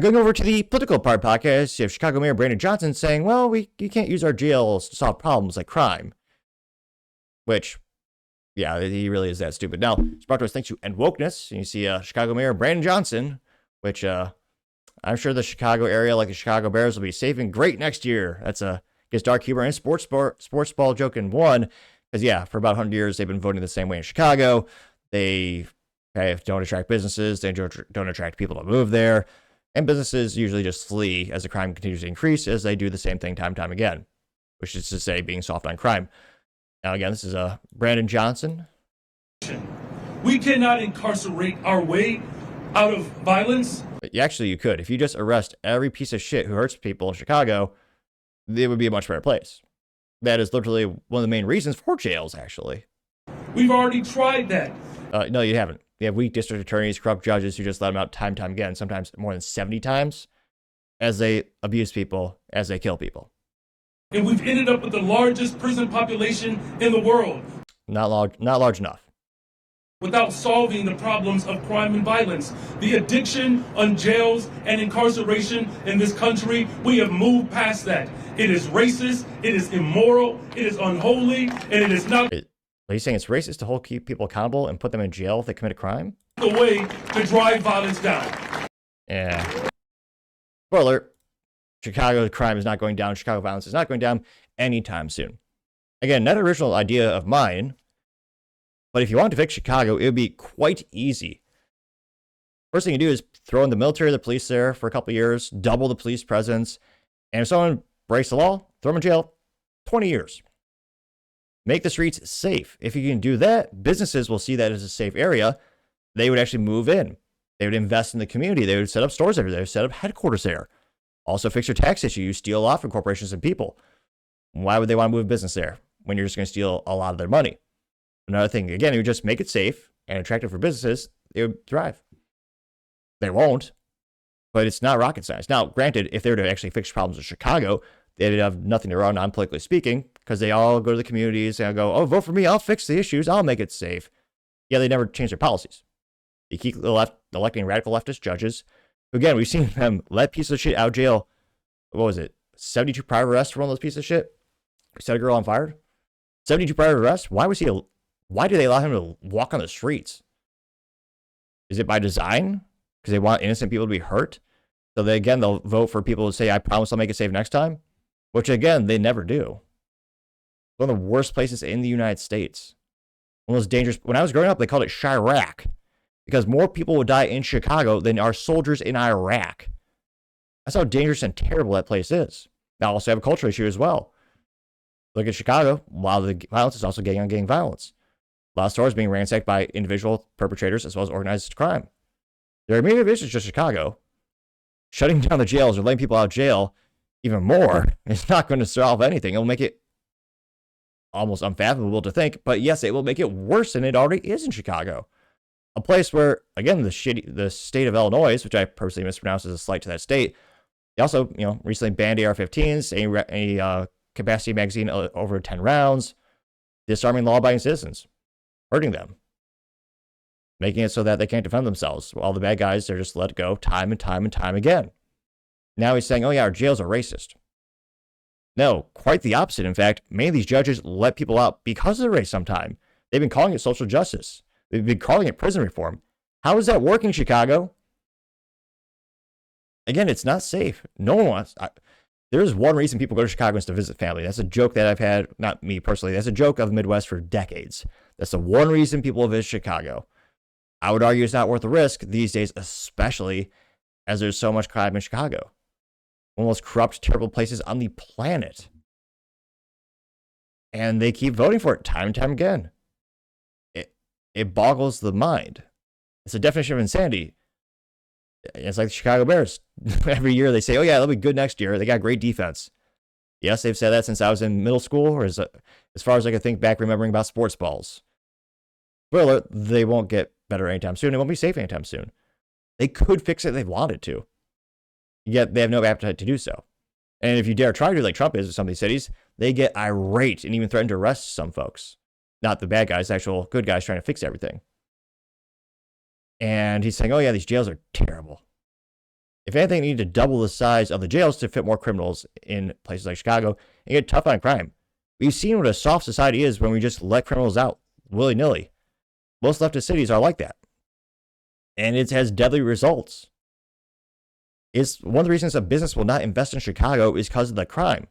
Going over to the political part podcast, you have Chicago Mayor Brandon Johnson saying, well, you can't use our jails to solve problems like crime. Which, yeah, he really is that stupid. Now, it's brought to us thanks to End Wokeness. And you see Chicago Mayor Brandon Johnson, which I'm sure the Chicago area, like the Chicago Bears, will be safe and great next year. That's a gets dark humor and sports ball joke in one. Because, yeah, for about 100 years, they've been voting the same way in Chicago. They don't attract businesses. They don't attract people to move there. And businesses usually just flee as the crime continues to increase, as they do the same thing time and time again, which is to say being soft on crime. Now, again, this is Brandon Johnson. We cannot incarcerate our way out of violence. But actually, you could. If you just arrest every piece of shit who hurts people in Chicago, it would be a much better place. That is literally one of the main reasons for jails, actually. We've already tried that. No, you haven't. You have weak district attorneys, corrupt judges who just let them out time and time again, sometimes more than 70 times, as they abuse people, as they kill people. And we've ended up with the largest prison population in the world. Not large enough. Without solving the problems of crime and violence. The addiction on jails and incarceration in this country, we have moved past that. It is racist, it is immoral, it is unholy, and it is not... Are you saying it's racist to hold people accountable and put them in jail if they commit a crime? The way to drive violence down. Yeah. Spoiler, Chicago crime is not going down. Chicago violence is not going down anytime soon. Again, not an original idea of mine, but if you want to fix Chicago, it would be quite easy. First thing you do is throw in the military or the police there for a couple of years, double the police presence, and if someone breaks the law, throw them in jail 20 years. Make the streets safe. If you can do that, businesses will see that as a safe area. They would actually move in. They would invest in the community. They would set up stores over there, set up headquarters there. Also fix your tax issue. You steal a lot from corporations and people. Why would they want to move a business there when you're just going to steal a lot of their money? Another thing, again, you would just make it safe and attractive for businesses. They would thrive. They won't, but it's not rocket science. Now, granted, if they were to actually fix problems in Chicago, they'd have nothing to run on, politically speaking, because they all go to the communities and go, oh, vote for me. I'll fix the issues. I'll make it safe. Yeah, they never change their policies. They keep electing radical leftist judges. Again, we've seen them let pieces of shit out of jail. What was it? 72 prior arrests for one of those pieces of shit? Set a girl on fire? 72 prior arrests? Why do they allow him to walk on the streets? Is it by design? Because they want innocent people to be hurt? So they'll vote for people to say, I promise I'll make it safe next time. Which, again, they never do. One of the worst places in the United States. One of those dangerous... When I was growing up, they called it Chirac. Because more people would die in Chicago than our soldiers in Iraq. That's how dangerous and terrible that place is. Now, also have a cultural issue as well. Look at Chicago. A lot of the violence is also gang on gang violence. A lot of stores being ransacked by individual perpetrators as well as organized crime. There are many issues just Chicago. Shutting down the jails or letting people out of jail even more is not going to solve anything. It'll make it almost unfathomable to think, but yes, it will make it worse than it already is in Chicago. A place where, again, the state of Illinois, which I personally mispronounce as a slight to that state, they also, recently banned AR-15s, any capacity magazine over 10 rounds, disarming law-abiding citizens, hurting them, making it so that they can't defend themselves. All the bad guys, they're just let go time and time and time again. Now he's saying, oh yeah, our jails are racist. No, quite the opposite. In fact, many of these judges let people out because of the race sometime. They've been calling it social justice. They've been calling it prison reform. How is that working, Chicago? Again, it's not safe. No one wants... There's one reason people go to Chicago is to visit family. That's a joke that I've had, not me personally, that's a joke of the Midwest for decades. That's the one reason people visit Chicago. I would argue it's not worth the risk these days, especially as there's so much crime in Chicago. One of the most corrupt, terrible places on the planet. And they keep voting for it time and time again. It boggles the mind. It's a definition of insanity. It's like the Chicago Bears. Every year they say, oh yeah, they'll be good next year. They got great defense. Yes, they've said that since I was in middle school, or as far as I can think back remembering about sports balls. Spoiler, they won't get better anytime soon. It won't be safe anytime soon. They could fix it if they wanted to. Yet they have no appetite to do so. And if you dare try to, like Trump is with some of these cities, they get irate and even threaten to arrest some folks. Not the bad guys, the actual good guys trying to fix everything. And he's saying, oh yeah, these jails are terrible. If anything, they need to double the size of the jails to fit more criminals in places like Chicago and get tough on crime. We've seen what a soft society is when we just let criminals out willy-nilly. Most leftist cities are like that. And it has deadly results. It's one of the reasons a business will not invest in Chicago is because of the crime.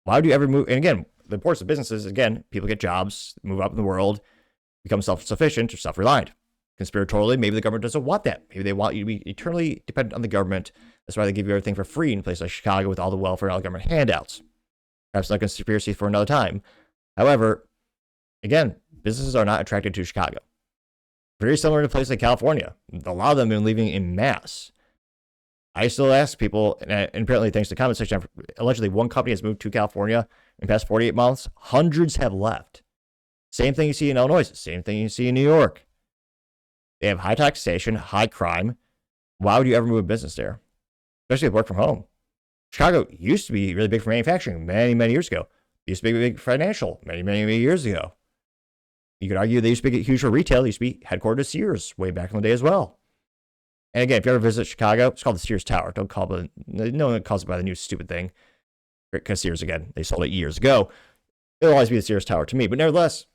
Why would you ever move? And again, the importance of businesses, again, people get jobs, move up in the world, become self-sufficient or self-reliant. Conspiratorially, maybe the government doesn't want that. Maybe they want you to be eternally dependent on the government. That's why they give you everything for free in places like Chicago with all the welfare and all the government handouts. Perhaps not a conspiracy for another time. However, again, businesses are not attracted to Chicago. Very similar to places like California. A lot of them have been leaving in mass. I still ask people, and apparently thanks to the comment section, allegedly one company has moved to California in the past 48 months. Hundreds have left. Same thing you see in Illinois. Same thing you see in New York. They have high taxation, high crime. Why would you ever move a business there? Especially with work from home. Chicago used to be really big for manufacturing many, many years ago. It used to be big financial many years ago. You could argue they used to be huge for retail. They used to be headquartered to Sears way back in the day as well. And again, if you ever visit Chicago, it's called the Sears Tower. Don't call it, no one calls it by the new stupid thing. Because Sears, again, they sold it years ago. It'll always be the Sears Tower to me. But nevertheless,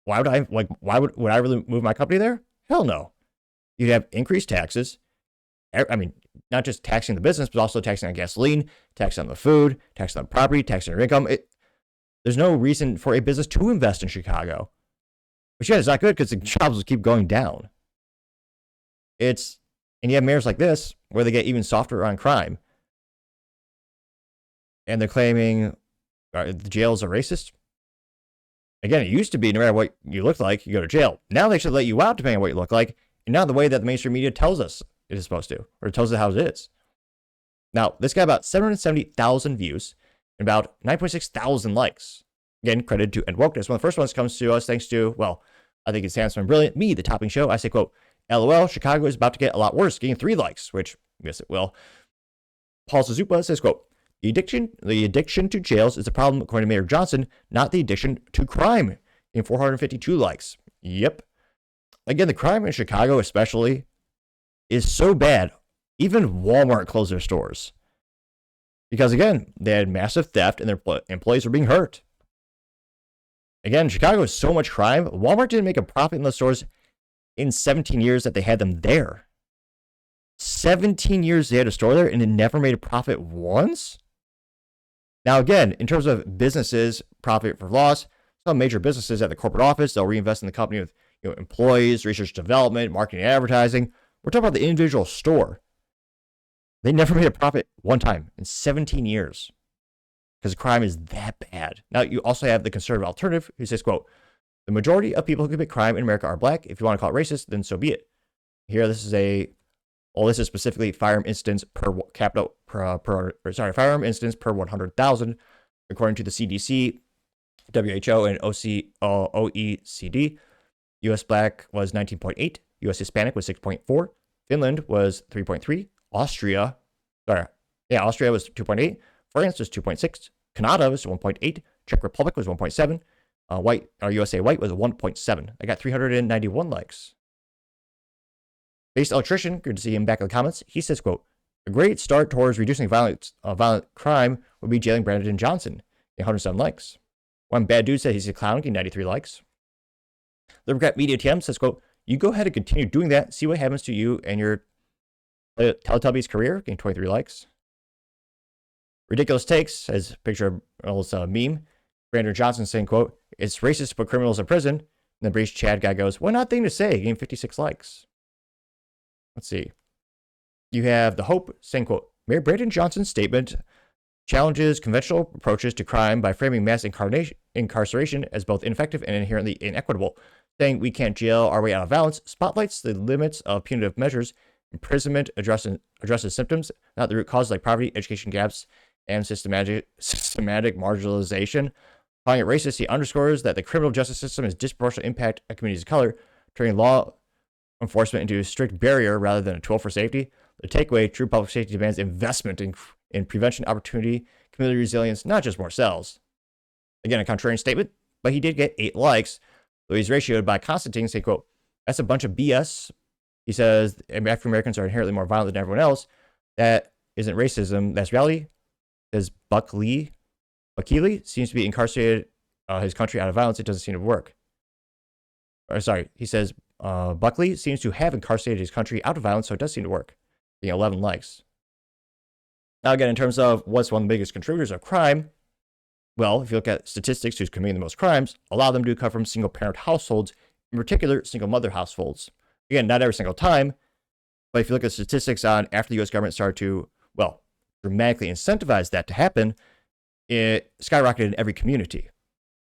why would I really move my company there? Hell no. You'd have increased taxes. I mean, not just taxing the business, but also taxing on gasoline, taxing on the food, taxing on property, taxing on your income. There's no reason for a business to invest in Chicago. Which, yeah, it's not good because the jobs will keep going down. And you have mayors like this where they get even softer on crime. And they're claiming the jails are racist. Again, it used to be no matter what you look like, you go to jail. Now they should let you out depending on what you look like. And not the way that the mainstream media tells us it is supposed to, or tells us how it is. Now, this got about 770,000 views and about 9.6 thousand likes. Again, credited to EndWokeness. One of the first ones comes to us thanks to, well, I think it's handsome and brilliant, me, the topping show. I say, quote, LOL, Chicago is about to get a lot worse, getting 3 likes, which, yes, it will. Paul Suzupa says, quote, the addiction to jails is the problem, according to Mayor Johnson, not the addiction to crime, in 452 likes. Yep. Again, the crime in Chicago especially is so bad, even Walmart closed their stores. Because again, they had massive theft and their employees were being hurt. Again, Chicago has so much crime. Walmart didn't make a profit in the stores in 17 years that they had them there. 17 years they had a store there and it never made a profit once? Now, again, in terms of businesses, profit for loss, some major businesses at the corporate office, they'll reinvest in the company with employees, research development, marketing, and advertising. We're talking about the individual store. They never made a profit one time in 17 years because crime is that bad. Now, you also have the conservative alternative who says, quote, the majority of people who commit crime in America are black. If you want to call it racist, then so be it. Here, this is specifically firearm incidents per firearm incidents per 100,000, according to the CDC, WHO, and OECD. U.S. black was 19.8, U.S. Hispanic was 6.4, Finland was 3.3, Austria was 2.8, France was 2.6, Canada was 1.8, Czech Republic was 1.7, USA white was 1.7. I got 391 likes. Based electrician, good to see him back in the comments. He says, quote, a great start towards reducing violent crime would be jailing Brandon Johnson, 107 likes. One bad dude said he's a clown, getting 93 likes. The Regret Media TM says, quote, you go ahead and continue doing that, see what happens to you and your Teletubbies career, getting 23 likes. Ridiculous Takes says, picture of a meme. Brandon Johnson saying, quote, it's racist to put criminals in prison. And the British Chad guy goes, what not thing to say, getting 56 likes. Let's see. You have The Hope saying, quote, Mayor Brandon Johnson's statement challenges conventional approaches to crime by framing mass incarceration as both ineffective and inherently inequitable, saying we can't jail our way out of violence, spotlights the limits of punitive measures. Imprisonment addresses symptoms, not the root causes like poverty, education gaps, and systematic marginalization. Calling it racist, he underscores that the criminal justice system is disproportionate impact on communities of color, turning law enforcement into a strict barrier rather than a tool for safety. The takeaway, true public safety demands investment in prevention, opportunity, community resilience, not just more cells. Again, a contrarian statement, but he did get 8 likes, though he's ratioed by Constantine saying, quote, that's a bunch of BS, He says African Americans are inherently more violent than everyone else. That isn't racism. That's reality. Says Buckley seems to be incarcerated his country out of violence. It doesn't seem to work. Or sorry, he says Buckley seems to have incarcerated his country out of violence, so it does seem to work. 11 likes. Now again, in terms of what's one of the biggest contributors of crime, well, if you look at statistics, who's committing the most crimes, a lot of them do come from single-parent households, in particular, single-mother households. Again, not every single time, but if you look at statistics on after the U.S. government started to, well, dramatically incentivize that to happen, it skyrocketed in every community.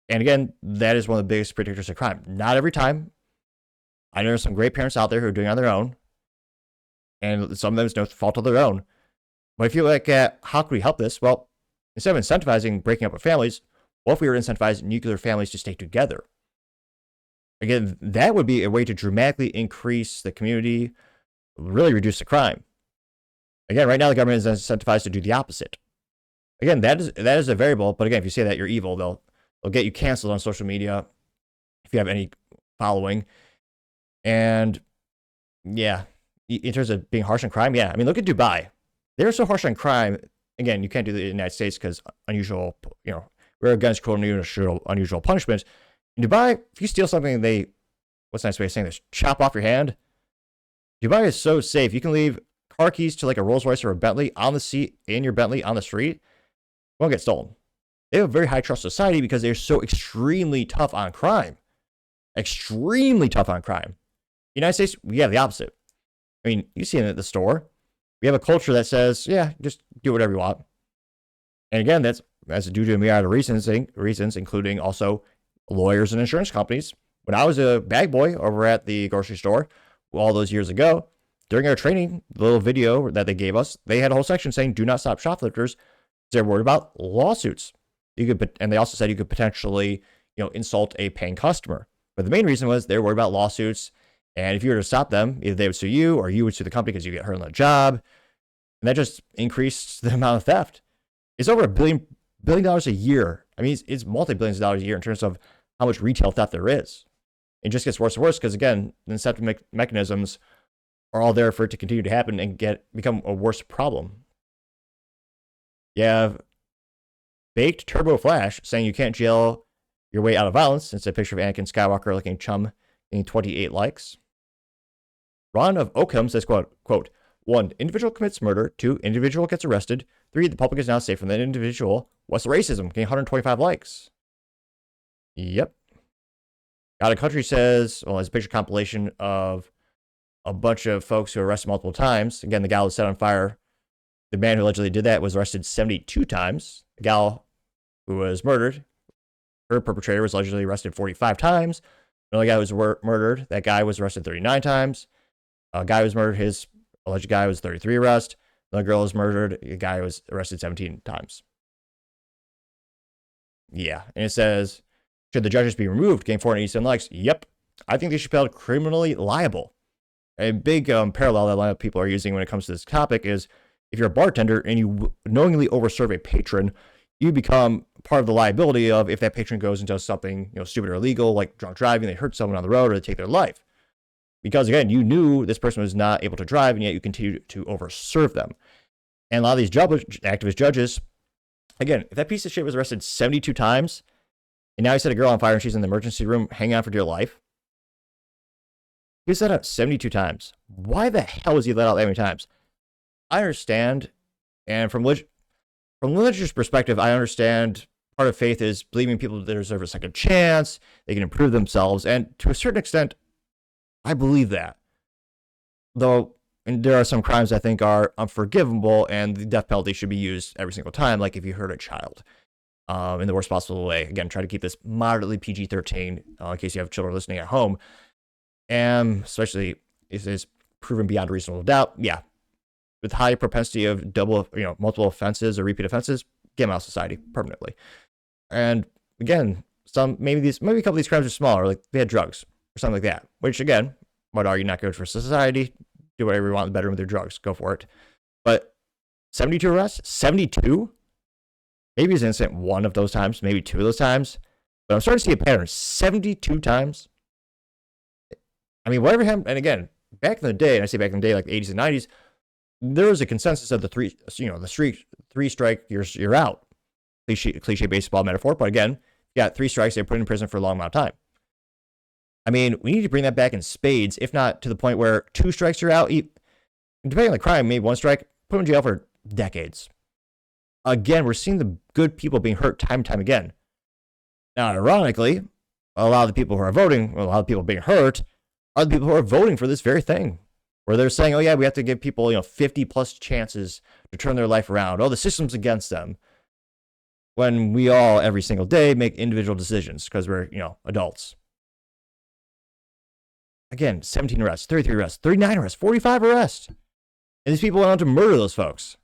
And again, that is one of the biggest predictors of crime. Not every time. I know there's some great parents out there who are doing it on their own, and some of them is no fault of their own. But if you look at how can we help this, well, instead of incentivizing breaking up with families, what if we were incentivizing nuclear families to stay together? Again, that would be a way to dramatically increase the community, really reduce the crime. Again, right now the government is incentivized to do the opposite. Again, that is a variable, but again, if you say that you're evil, they'll get you canceled on social media if you have any following. And yeah, in terms of being harsh on crime, yeah. I mean, look at Dubai. They're so harsh on crime. Again, you can't do that in the United States because unusual, we're against cruel and unusual punishment. In Dubai, if you steal something, what's a nice way of saying this? Chop off your hand. Dubai is so safe. You can leave car keys to like a Rolls Royce or a Bentley on the seat in your Bentley on the street. It won't get stolen. They have a very high trust society because they're so extremely tough on crime. Extremely tough on crime. United States, we have the opposite. I mean, you see it at the store. We have a culture that says, yeah, just do whatever you want. And again, that's due to a myriad of reasons, including also lawyers and insurance companies. When I was a bag boy over at the grocery store all those years ago, during our training, the little video that they gave us, they had a whole section saying, do not stop shoplifters. They're worried about lawsuits. And they also said you could potentially, insult a paying customer. But the main reason was they were worried about lawsuits. And if you were to stop them, either they would sue you or you would sue the company because you get hurt on the job. And that just increased the amount of theft. It's over $1 billion a year. I mean, it's multi-billions of dollars a year in terms of how much retail theft there is. It just gets worse and worse because, again, the incentive mechanisms are all there for it to continue to happen and become a worse problem. You have Baked Turbo Flash saying you can't jail your way out of violence. It's a picture of Anakin Skywalker looking chum getting 28 likes. Ron of Oakham says, quote, 1, individual commits murder. 2, individual gets arrested. 3, the public is now safe from that individual. What's the racism? Getting 125 likes. Yep. Got a Country says, well, it's a picture compilation of a bunch of folks who were arrested multiple times. Again, the gal was set on fire. The man who allegedly did that was arrested 72 times. The gal who was murdered, her perpetrator was allegedly arrested 45 times. Another guy who was murdered, that guy was arrested 39 times. A guy who was murdered, his alleged guy was 33 arrests. Another girl was murdered, a guy was arrested 17 times. Yeah, and it says, should the judges be removed? Getting 487 likes. Yep. I think they should be held criminally liable. A big parallel that a lot of people are using when it comes to this topic is if you're a bartender and you knowingly overserve a patron, you become part of the liability of if that patron goes and does something stupid or illegal, like drunk driving, they hurt someone on the road or they take their life. Because again, you knew this person was not able to drive and yet you continue to overserve them. And a lot of these activist judges, again, if that piece of shit was arrested 72 times and now he set a girl on fire and she's in the emergency room hanging on for dear life, he was let out 72 times. Why the hell was he let out that many times? I understand, and from religious perspective, I understand part of faith is believing people that deserve a second chance, they can improve themselves, and to a certain extent, I believe that. Though, and there are some crimes I think are unforgivable, and the death penalty should be used every single time, like if you hurt a child, in the worst possible way. Again, try to keep this moderately PG-13, in case you have children listening at home, and especially if it's proven beyond a reasonable doubt, yeah. With high propensity of multiple offenses or repeat offenses, get them out of society permanently. And again, maybe a couple of these crimes are smaller, like they had drugs or something like that, which again, might argue not good for society. Do whatever you want in the bedroom with your drugs, go for it. But 72 arrests, 72? Maybe he's innocent one of those times, maybe 2 of those times. But I'm starting to see a pattern. 72 times. I mean, whatever happened, and again, back in the day, and I say back in the day, like the 80s and 90s, there was a consensus of the three strike, you're out. Cliche baseball metaphor, but again, you got 3 strikes, they're put in prison for a long amount of time. I mean, we need to bring that back in spades, if not to the point where 2 strikes you're out. Depending on the crime, maybe 1 strike, put them in jail for decades. Again, we're seeing the good people being hurt time and time again. Now, ironically, a lot of the people who are voting, a lot of people being hurt, are the people who are voting for this very thing, where they're saying, oh yeah, we have to give people 50 plus chances to turn their life around. Oh, the system's against them. When we all, every single day, make individual decisions because we're, adults. Again, 17 arrests, 33 arrests, 39 arrests, 45 arrests. And these people went on to murder those folks.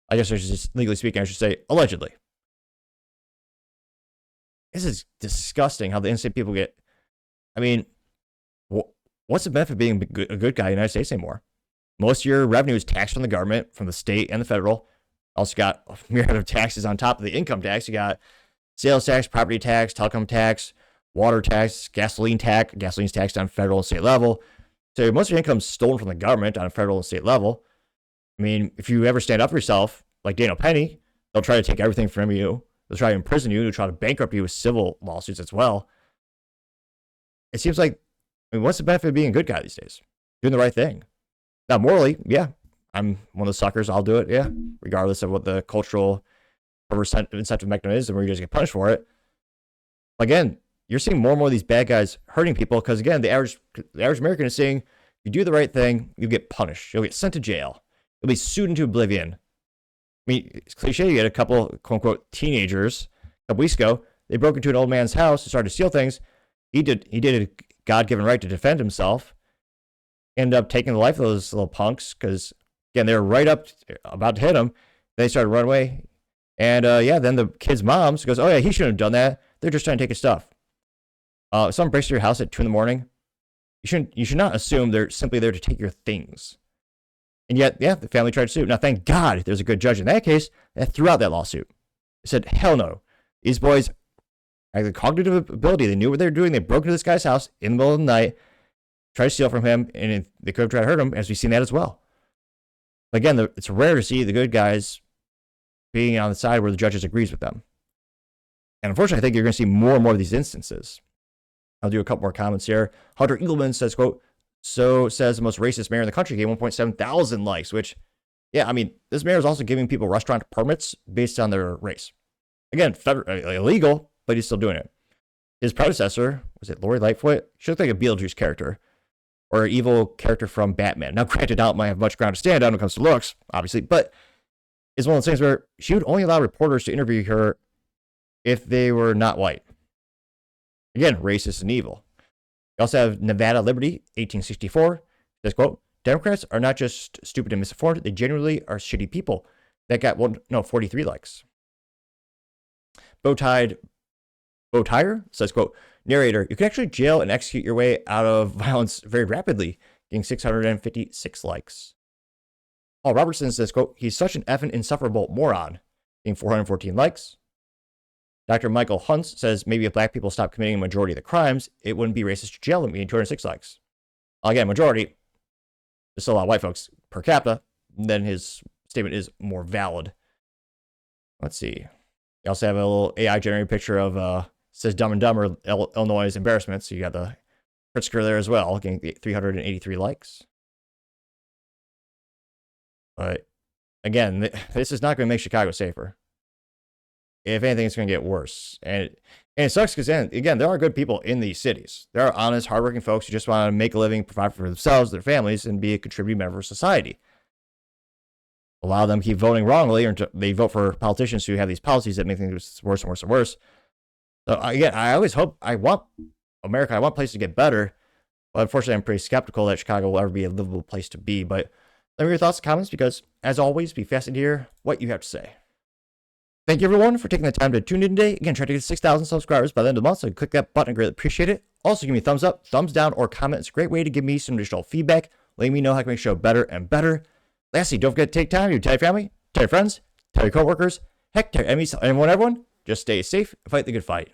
I guess I should just, legally speaking, I should say allegedly. This is disgusting how the innocent people get. I mean, what's the benefit of being a good guy in the United States anymore? Most of your revenue is taxed from the government, from the state and the federal. Also got a myriad of taxes on top of the income tax. You got sales tax, property tax, telecom tax, water tax, gasoline tax. Gasoline's taxed on federal and state level. So most of your income's stolen from the government on a federal and state level. I mean, if you ever stand up for yourself, like Daniel Penny, they'll try to take everything from you. They'll try to imprison you. They'll try to bankrupt you with civil lawsuits as well. It seems like, what's the benefit of being a good guy these days? Doing the right thing. Now, morally, yeah, I'm one of the suckers. I'll do it, yeah, regardless of what the cultural incentive mechanism is and where you guys get punished for it. Again, you're seeing more and more of these bad guys hurting people because, again, the average American is saying, you do the right thing, you get punished. You'll get sent to jail. You'll be sued into oblivion. I mean, it's cliche. You had a couple, quote-unquote, teenagers a couple weeks ago. They broke into an old man's house and started to steal things. He did a God-given right to defend himself. Ended up taking the life of those little punks because, again, they were right up, about to hit him. They started to run away. And, then the kid's mom goes, oh, yeah, he shouldn't have done that. They're just trying to take his stuff. If someone breaks into your house at 2 a.m, you should not assume they're simply there to take your things. And yet, yeah, the family tried to sue. Now, thank God there's a good judge in that case that threw out that lawsuit. They said, hell no. These boys had the cognitive ability. They knew what they were doing. They broke into this guy's house in the middle of the night, tried to steal from him, and they could have tried to hurt him, as we've seen that as well. But again, it's rare to see the good guys being on the side where the judges agrees with them. And unfortunately, I think you're going to see more and more of these instances. I'll do a couple more comments here. Hunter Engelman says, quote, so says the most racist mayor in the country gave 1.7 thousand likes, which, yeah, I mean, this mayor is also giving people restaurant permits based on their race. Again, illegal, but he's still doing it. His predecessor, was it Lori Lightfoot? She looked like a Beetlejuice character or an evil character from Batman. Now, granted, I don't have much ground to stand on when it comes to looks, obviously, but it's one of those things where she would only allow reporters to interview her if they were not white. Again, racist and evil. We also have Nevada Liberty, 1864. Says, quote, Democrats are not just stupid and misinformed, they genuinely are shitty people. That got 43 likes. Bowtire says, quote, narrator, you can actually jail and execute your way out of violence very rapidly, getting 656 likes. Paul Robertson says, quote, he's such an effing insufferable moron, getting 414 likes. Dr. Michael Huntz says maybe if black people stop committing a majority of the crimes, it wouldn't be racist to jail them, getting 206 likes. Again, majority, there's still a lot of white folks per capita, then his statement is more valid. Let's see. You also have a little AI generated picture of, says Dumb and Dumber, Illinois' embarrassment. So you got the Pritzker there as well, getting 383 likes. But again, this is not going to make Chicago safer. If anything, it's going to get worse. And it sucks because, again, there are good people in these cities. There are honest, hardworking folks who just want to make a living, provide for themselves, their families, and be a contributing member of society. A lot of them keep voting wrongly, or they vote for politicians who have these policies that make things worse and worse and worse. So, again, I always hope, I want places to get better, but unfortunately, I'm pretty skeptical that Chicago will ever be a livable place to be. But let me know your thoughts and comments, because, as always, be fascinated to hear what you have to say. Thank you, everyone, for taking the time to tune in today. Again, try to get 6,000 subscribers by the end of the month, so click that button. I greatly appreciate it. Also, give me a thumbs up, thumbs down, or comment. It's a great way to give me some additional feedback, letting me know how I can make the show better and better. Lastly, don't forget to take time to tell your family, tell your friends, tell your coworkers, heck, tell your enemies, everyone, just stay safe and fight the good fight.